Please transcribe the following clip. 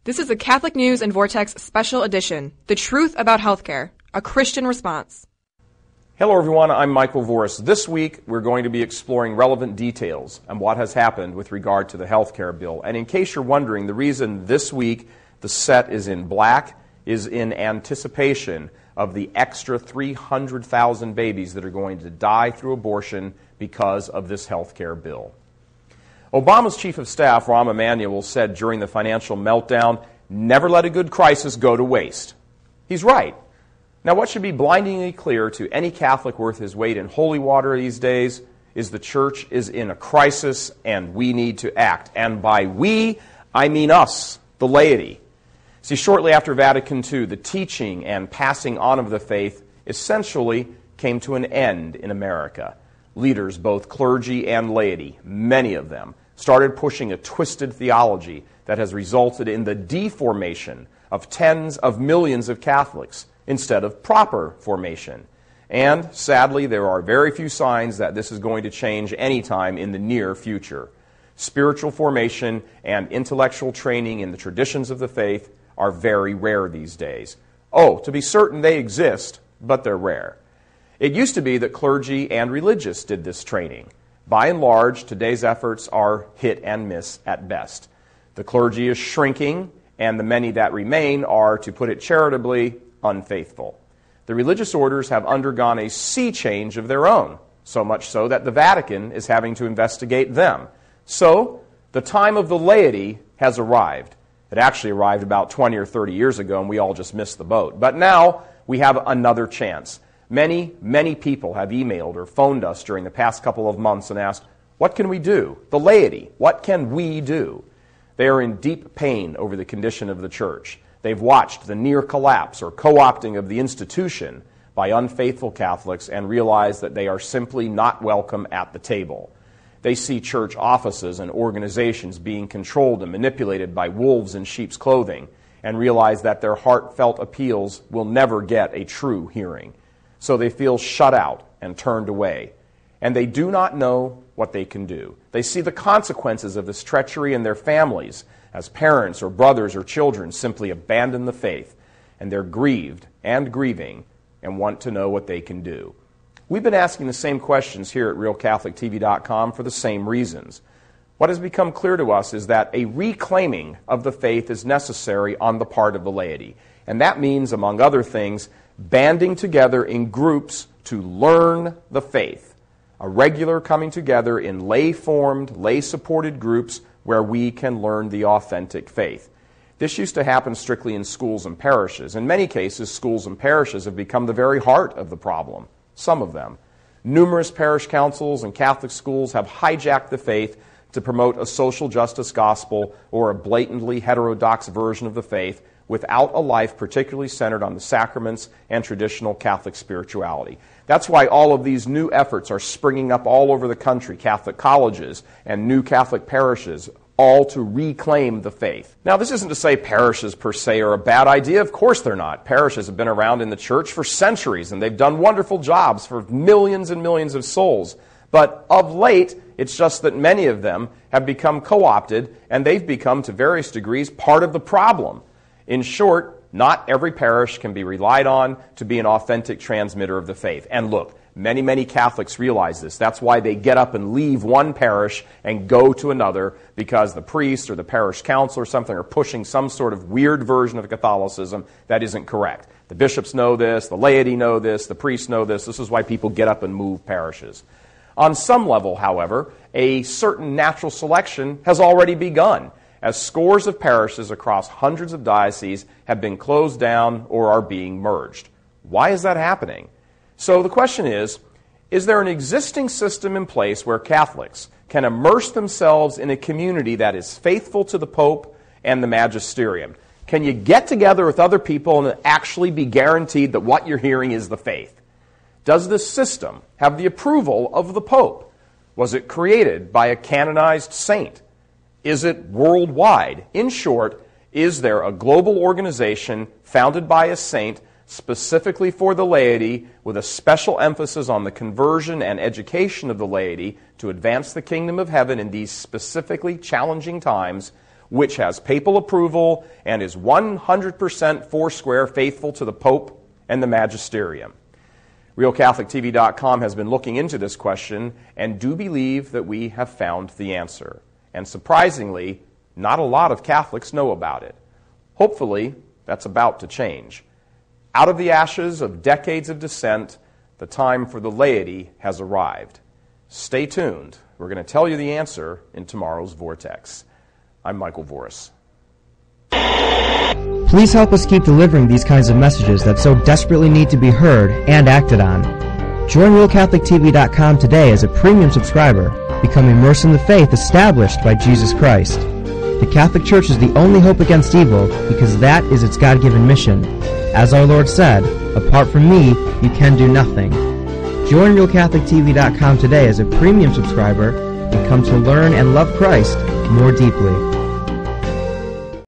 This is the Catholic News and Vortex Special Edition, The Truth About Healthcare, a Christian Response. Hello everyone, I'm Michael Voris. This week we're going to be exploring relevant details on what has happened with regard to the healthcare bill. And in case you're wondering, the reason this week the set is in black is in anticipation of the extra 300,000 babies that are going to die through abortion because of this healthcare bill. Obama's chief of staff, Rahm Emanuel, said during the financial meltdown, "Never let a good crisis go to waste." He's right. Now, what should be blindingly clear to any Catholic worth his weight in holy water these days is the church is in a crisis and we need to act. And by we, I mean us, the laity. See, shortly after Vatican II, the teaching and passing on of the faith essentially came to an end in America. Leaders, both clergy and laity, many of them, started pushing a twisted theology that has resulted in the deformation of tens of millions of Catholics instead of proper formation. And, sadly, there are very few signs that this is going to change anytime in the near future. Spiritual formation and intellectual training in the traditions of the faith are very rare these days. Oh, to be certain, they exist, but they're rare. It used to be that clergy and religious did this training. By and large, today's efforts are hit and miss at best. The clergy is shrinking, and the many that remain are, to put it charitably, unfaithful. The religious orders have undergone a sea change of their own, so much so that the Vatican is having to investigate them. So, the time of the laity has arrived. It actually arrived about 20 or 30 years ago, and we all just missed the boat. But now, we have another chance. Many people have emailed or phoned us during the past couple of months and asked, what can we do? The laity, what can we do? They are in deep pain over the condition of the church. They've watched the near collapse or co-opting of the institution by unfaithful Catholics and realize that they are simply not welcome at the table. They see church offices and organizations being controlled and manipulated by wolves in sheep's clothing and realize that their heartfelt appeals will never get a true hearing. So they feel shut out and turned away. And they do not know what they can do. They see the consequences of this treachery in their families as parents or brothers or children simply abandon the faith. And they're grieved and grieving and want to know what they can do. We've been asking the same questions here at RealCatholicTV.com for the same reasons. What has become clear to us is that a reclaiming of the faith is necessary on the part of the laity. And that means, among other things, banding together in groups to learn the faith. A regular coming together in lay-formed, lay-supported groups where we can learn the authentic faith. This used to happen strictly in schools and parishes. In many cases, schools and parishes have become the very heart of the problem. Some of them. Numerous parish councils and Catholic schools have hijacked the faith to promote a social justice gospel or a blatantly heterodox version of the faith without a life particularly centered on the sacraments and traditional Catholic spirituality. That's why all of these new efforts are springing up all over the country, Catholic colleges and new Catholic parishes, all to reclaim the faith. Now, this isn't to say parishes per se are a bad idea. Of course they're not. Parishes have been around in the church for centuries, and they've done wonderful jobs for millions and millions of souls. But of late, it's just that many of them have become co-opted, and they've become, to various degrees, part of the problem. In short, not every parish can be relied on to be an authentic transmitter of the faith. And look, many Catholics realize this. That's why they get up and leave one parish and go to another, because the priest or the parish council or something are pushing some sort of weird version of Catholicism that isn't correct. The bishops know this, the laity know this, the priests know this. This is why people get up and move parishes. On some level, however, a certain natural selection has already begun, as scores of parishes across hundreds of dioceses have been closed down or are being merged. Why is that happening? So the question is there an existing system in place where Catholics can immerse themselves in a community that is faithful to the Pope and the Magisterium? Can you get together with other people and actually be guaranteed that what you're hearing is the faith? Does this system have the approval of the Pope? Was it created by a canonized saint? Is it worldwide? In short, is there a global organization founded by a saint specifically for the laity with a special emphasis on the conversion and education of the laity to advance the kingdom of heaven in these specifically challenging times? which has papal approval and is 100% foursquare faithful to the Pope and the Magisterium? RealCatholicTV.com has been looking into this question and do believe that we have found the answer. And surprisingly, not a lot of Catholics know about it. Hopefully, that's about to change. Out of the ashes of decades of dissent, the time for the laity has arrived. Stay tuned. We're going to tell you the answer in tomorrow's Vortex. I'm Michael Voris. Please help us keep delivering these kinds of messages that so desperately need to be heard and acted on. Join RealCatholicTV.com today as a premium subscriber. Become immersed in the faith established by Jesus Christ. The Catholic Church is the only hope against evil because that is its God-given mission. As our Lord said, apart from me, you can do nothing. Join RealCatholicTV.com today as a premium subscriber and come to learn and love Christ more deeply.